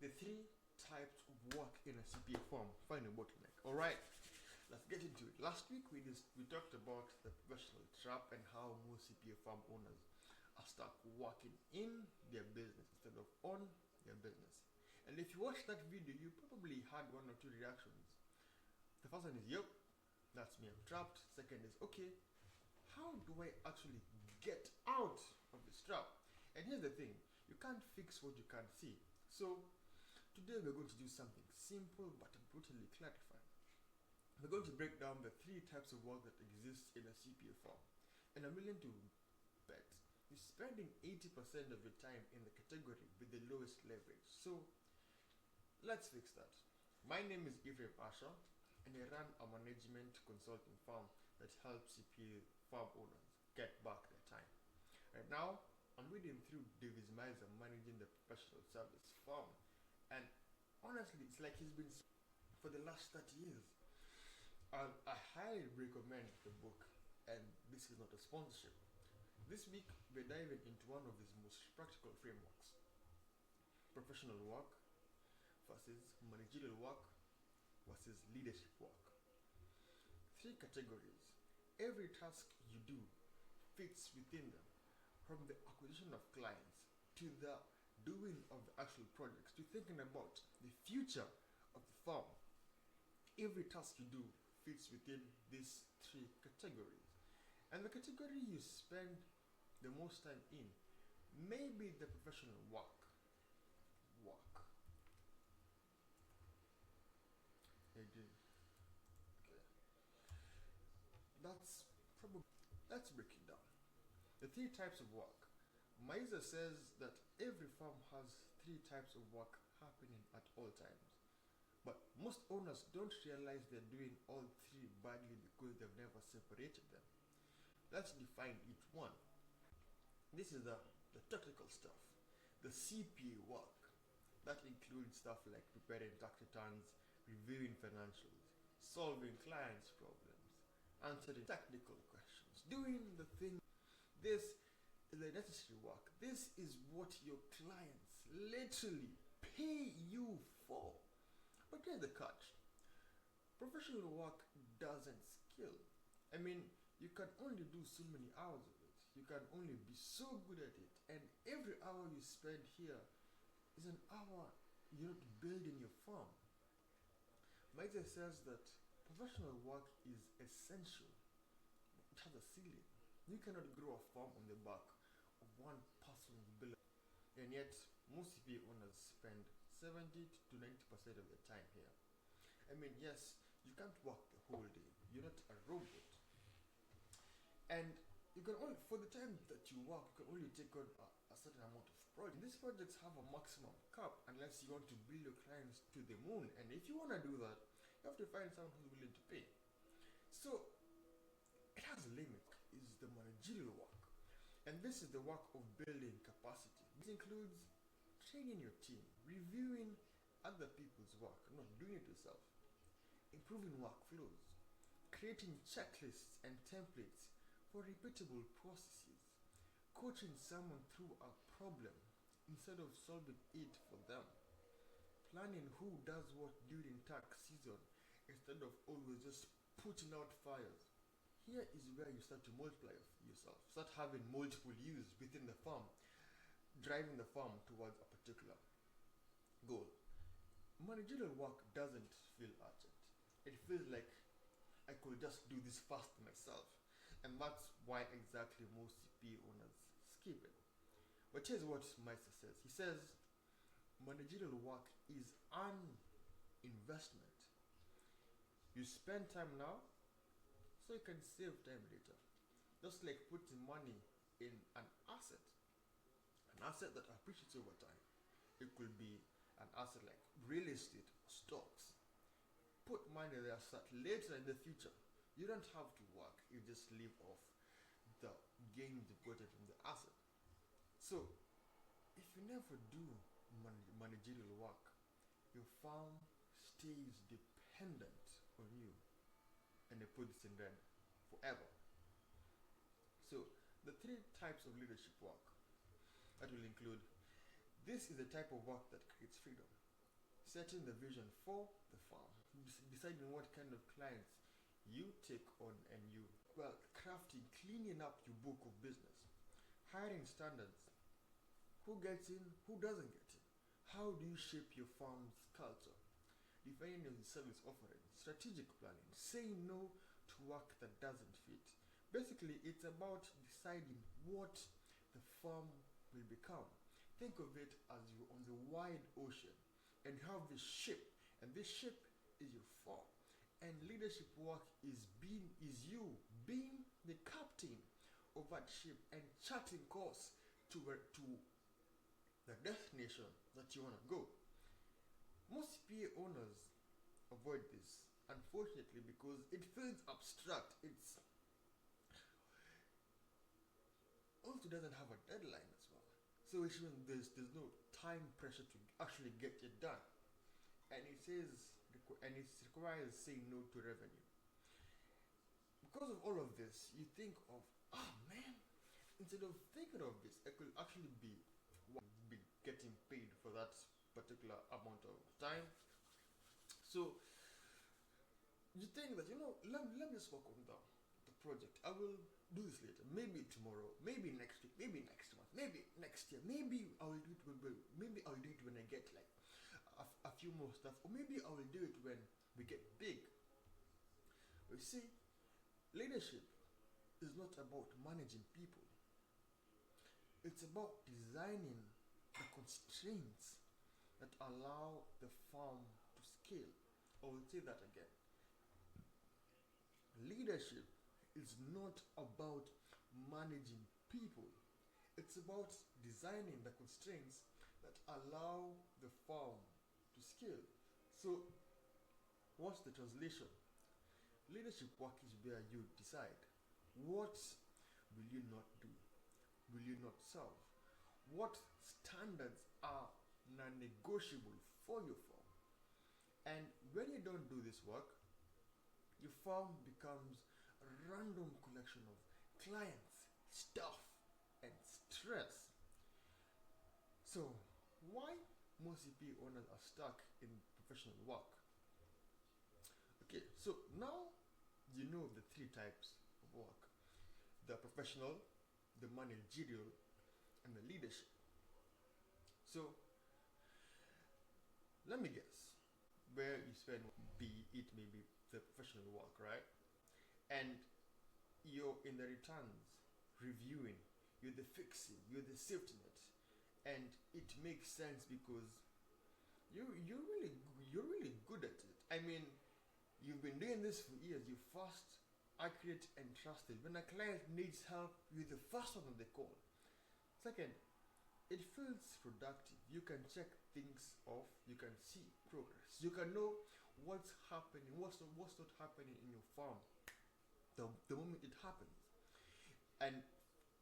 the three types of work in a CPA firm. Find a bottleneck. All right, let's get into it. Last week we talked about the professional trap and how most CPA firm owners are stuck working in their business instead of on their business. And if you watched that video, you probably had one or two reactions. The first one is, yep, that's me, I'm trapped. Second is, okay, how do I actually get out of this trap? And here's the thing, you can't fix what you can't see. So today we're going to do something simple but brutally clarifying. We're going to break down the three types of work that exist in a CPA firm. And I'm willing to bet you're spending 80% of your time in the category with the lowest leverage. So let's fix that. My name is Ephraim Asha, and I run a management consulting firm that helps CPA firm owners get back their time. Right now, I'm reading through David's Miser managing the professional service firm, and honestly, it's like he's been for the last 30 years. I highly recommend the book, and this is not a sponsorship. This week, we're diving into one of his most practical frameworks: professional work versus managerial work versus leadership work. Three categories. Every task you do fits within them, from the acquisition of clients to the doing of the actual projects to thinking about the future of the firm. Every task you do fits within these three categories. And the category you spend the most time in may be the professional work. Okay. Let's break it down. The three types of work. Miser says that every firm has three types of work happening at all times. But most owners don't realize they're doing all three badly because they've never separated them. Let's define each one. This is the technical stuff. The CPA work. That includes stuff like preparing tax returns, reviewing financials, solving clients' problems, answering technical questions, doing the thing. This is the necessary work. This is what your clients literally pay you for. But here's the catch. Professional work doesn't skill. I mean, you can only do so many hours of it. You can only be so good at it. And every hour you spend here is an hour you're not building your firm. Miser says that professional work is essential. It has a ceiling. You cannot grow a firm on the back of one person's bill. And yet, most CPA owners spend 70 to 90% of their time here. I mean, yes, you can't work the whole day. You're not a robot. And you can only, for the time that you work, you can only take on a certain amount of projects. These projects have a maximum cap unless you want to build your clients to the moon. And if you want to do that, you have to find someone who's willing to pay. So it has a limit. Is the managerial work. And this is the work of building capacity. This includes training your team, reviewing other people's work, not doing it yourself, improving workflows, creating checklists and templates for repeatable processes, coaching someone through a problem instead of solving it for them, planning who does what during tax season instead of always just putting out fires. Here is where you start to multiply yourself, start having multiple use within the firm, driving the firm towards a particular goal. Managerial work doesn't feel urgent. It feels like I could just do this fast myself. And that's why exactly most CPA owners skip it. But here's what Meister says. He says, managerial work is an investment. You spend time now, so you can save time later. Just like putting money in an asset that appreciates over time. It could be an asset like real estate or stocks. Put money there so that later in the future, you don't have to work. You just live off the gains you got from the asset. So, if you never do managerial work, your firm stays dependent on you. And they put this in red forever. So, the three types of leadership work that will include, this is the type of work that creates freedom. setting the vision for the farm, deciding what kind of clients you take on, and crafting, cleaning up your book of business, hiring standards, who gets in, who doesn't get in, how do you shape your farm's culture, defining your service offerings, strategic planning, saying no to work that doesn't fit. Basically, it's about deciding what the farm will become. Think of it as you're on the wide ocean and you have this ship, and this ship is your farm. And leadership work is you being the captain of that ship and charting course to the destination that you want to go. Most CPA owners avoid this, unfortunately, because it feels abstract. It's also doesn't have a deadline as well, so there's no time pressure to actually get it done, and it requires saying no to revenue. Because of all of this, you think of, oh man, instead of thinking of this, I could actually be getting paid for that particular amount of time. So you think that, let me just work on the project. I will do this later, maybe tomorrow, maybe next week, maybe next month, maybe next year, maybe I will do it when I get like a few more stuff, or maybe I will do it when we get big. But you see, leadership is not about managing people. It's about designing the constraints that allow the farm to scale. I will say that again. Leadership is not about managing people. It's about designing the constraints that allow the farm to scale. So, what's the translation? Leadership work is where you decide what will you not do, will you not solve, what standards are non-negotiable for your farm. And when you don't do this work, your farm becomes a random collection of clients, stuff, and stress. So, why most CPA owners are stuck in professional work? Okay, so now you know the three types of work: the professional, the managerial, and the leadership. So, let me guess where you spend, it may be the professional work, right? And you're in the returns, reviewing, you're the fixing, you're the safety net, and it makes sense because you're really good at it. I mean, you've been doing this for years. You're fast, accurate, and trusted. When a client needs help, you're the first one that they call. Second, it feels productive. You can check things off. You can see progress. You can know what's happening, what's not happening in your farm the moment it happens. And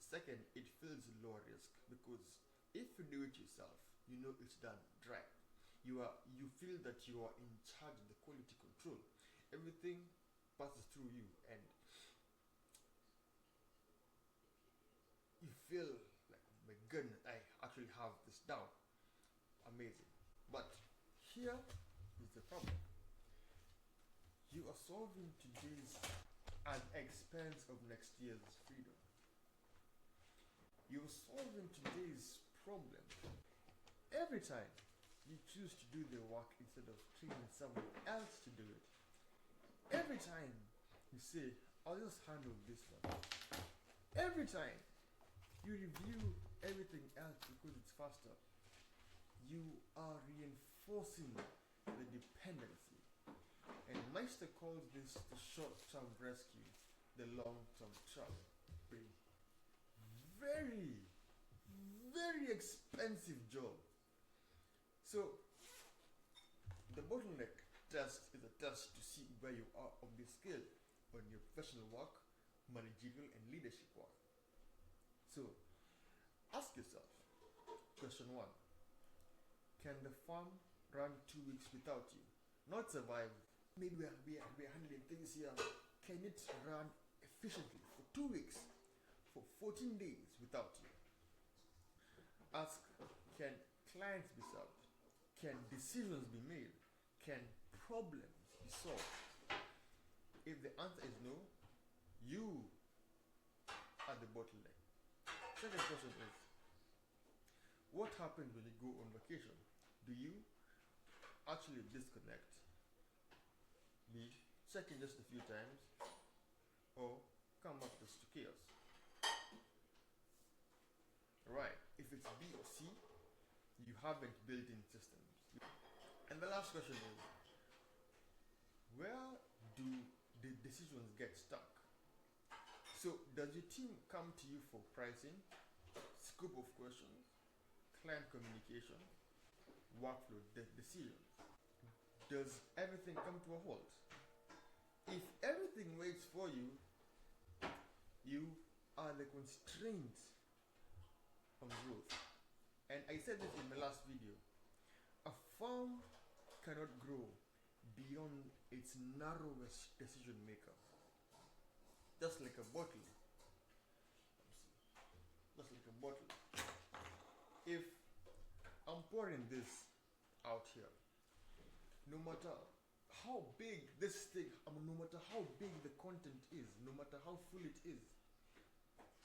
second, it feels low risk because if you do it yourself, you know it's done right. You feel that you are in charge of the quality control. Everything passes through you, and you feel like, my goodness, I actually have this down. Amazing. But here is the problem. You are solving today's at the expense of next year's freedom. You're solving today's problem. Every time you choose to do the work instead of training someone else to do it. Every time you say, I'll just handle this one. Every time you review everything else because it's faster, you are reinforcing the dependency. And Meister calls this the short-term rescue, the long-term trouble. Very, very expensive job. So, the bottleneck test is a test to see where you are on this scale on your professional work, managerial, and leadership work. So, ask yourself, question 1. Can the farm run 2 weeks without you? Not survive. Maybe we're handling things here. Can it run efficiently for 2 weeks, for 14 days without you? Ask, can clients be served? Can decisions be made? Can problems be solved? If the answer is no, you are the bottleneck. Second question is, what happens when you go on vacation? Do you actually disconnect? B, check in just a few times, or come back just to chaos? Right, if it's B or C, you haven't built in systems. And the last question is, where do the decisions get stuck? So, does your team come to you for pricing, scope of questions, client communication, workflow decisions? Does everything come to a halt? If everything waits for you, you are the constraint on growth. And I said this in my last video. A firm cannot grow beyond its narrowest decision maker. Just like a bottle. Just like a bottle. If I'm pouring this out here, no matter how big this thing, no matter how big the content is, no matter how full it is,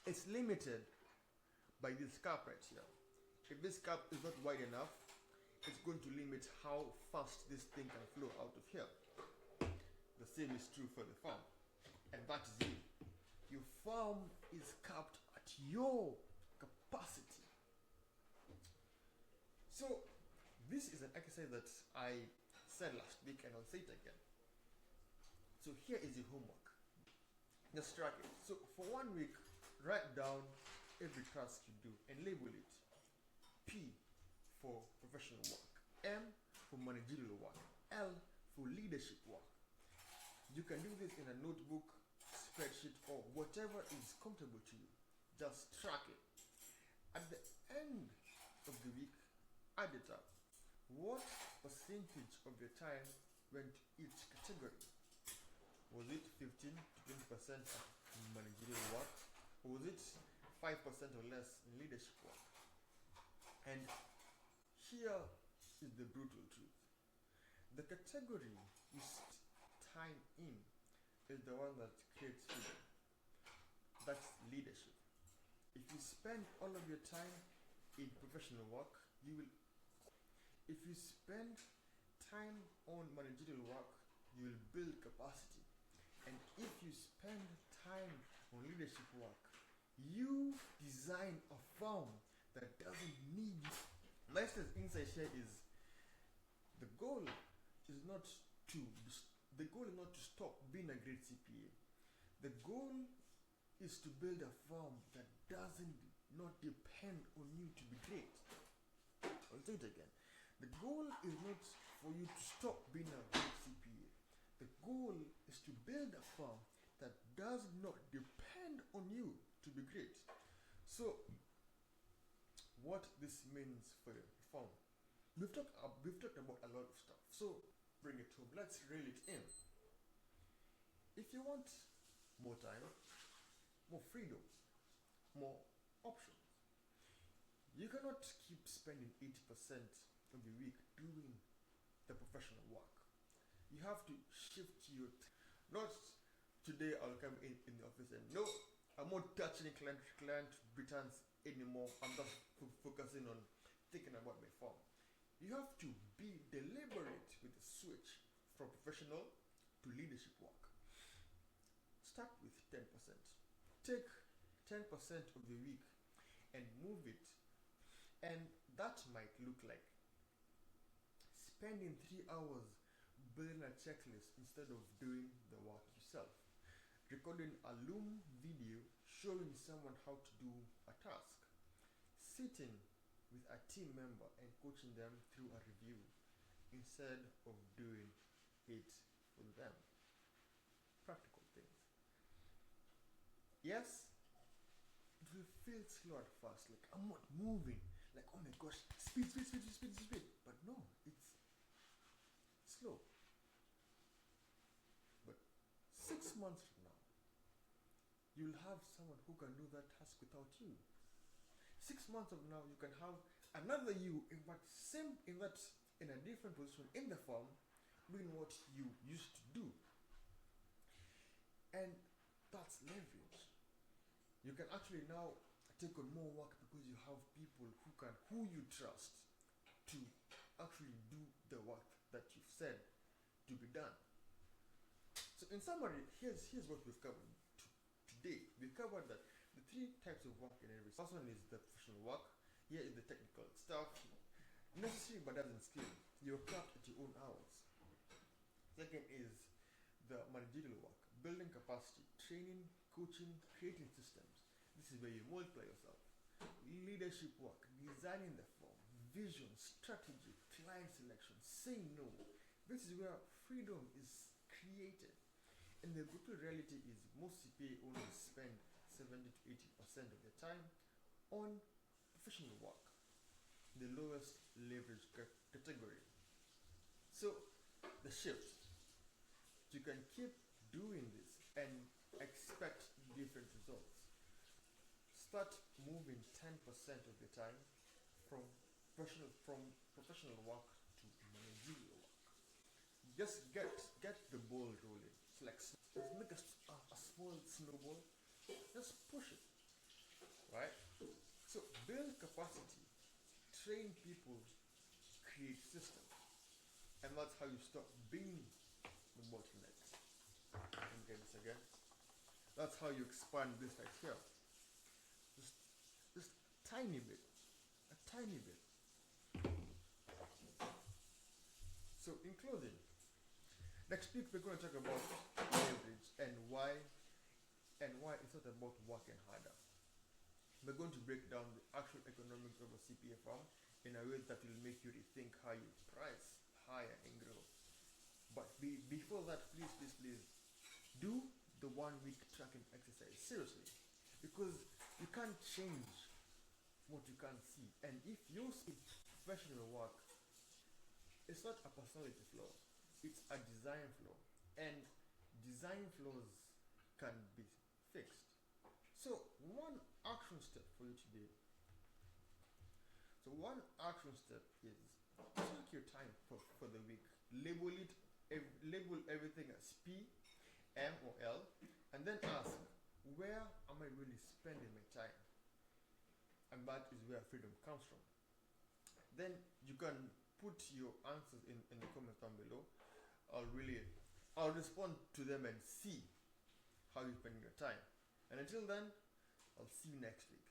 it's limited by this cup right here. If this cup is not wide enough, it's going to limit how fast this thing can flow out of here. The same is true for the farm. And that is you. Your farm is capped at your capacity. So, this is an exercise that I said last week and I'll say it again. So here is your homework. Just track it. So for 1 week, write down every task you do and label it. P for professional work, M for managerial work, L for leadership work. You can do this in a notebook, spreadsheet, or whatever is comfortable to you. Just track it. At the end of the week, add it up. What percentage of your time went to each category? Was it 15 to 20% of managerial work? Or was it 5% or less in leadership work? And here is the brutal truth. The category you time in is the one that creates freedom. That's leadership. If you spend all of your time in professional work, you will. If you spend time on managerial work, you will build capacity. And if you spend time on leadership work, you design a firm that doesn't need you. My insight here is the goal is not to stop being a great CPA. The goal is to build a firm that doesn't not depend on you to be great. I'll say it again. The goal is not for you to stop being a great CPA. The goal is to build a firm that does not depend on you to be great. So, what this means for your firm? We've talked about a lot of stuff. So, bring it home. Let's reel it in. If you want more time, more freedom, more options, you cannot keep spending 80% of the week doing the professional work. You have to shift your not today I'll come in the office and no, I'm not touching client returns anymore. I'm just focusing on thinking about my firm. You have to be deliberate with the switch from professional to leadership work. Start with 10%. Take 10% of the week and move it. And that might look like spending 3 hours building a checklist instead of doing the work yourself. Recording a Loom video showing someone how to do a task. Sitting with a team member and coaching them through a review instead of doing it for them. Practical things. Yes, it will feel slow at first, like I'm not moving, like oh my gosh, speed. But no, it's slow. But 6 months from now, you'll have someone who can do that task without you. 6 months from now, you can have another you in that in a different position in the firm doing what you used to do. And that's leverage. You can actually now take on more work because you have people who you trust to actually do the work that you've said to be done. So in summary, here's what we've covered today. We've covered that the three types of work in every. First one is the professional work. Here is the technical stuff, necessary but doesn't scale. You're capped at your own hours. Second is the managerial work, building capacity, training, coaching, creating systems. This is where you multiply yourself. Leadership work, designing the firm, vision, strategy, client selection, saying no. This is where freedom is created. And the brutal reality is most CPA owners spend 70 to 80% of their time on professional work, the lowest leverage category. So the shift, you can keep doing this and expect different results. Start moving 10% of the time from professional work to managerial work. Just get the ball rolling. It's like make a small snowball. Just push it, right? So build capacity, train people, create systems, and that's how you stop being the bottleneck. Let me get this again. That's how you expand this right here. Just tiny bit, a tiny bit. So in closing, next week we're going to talk about leverage and why it's not about working harder. We're going to break down the actual economics of a CPA firm in a way that will make you rethink how you price, hire, and grow. But before that, please, do the 1 week tracking exercise seriously, because you can't change what you can't see. And if you see professional work, it's not a personality flaw, it's a design flaw, and design flaws can be fixed. So one action step for you today. So one action step is track your time for the week. Label everything as P, M, or L, and then ask, where am I really spending my time? And that is where freedom comes from. Then you can put your answers in the comments down below. I'll respond to them and see how you're spending your time. And until then, I'll see you next week.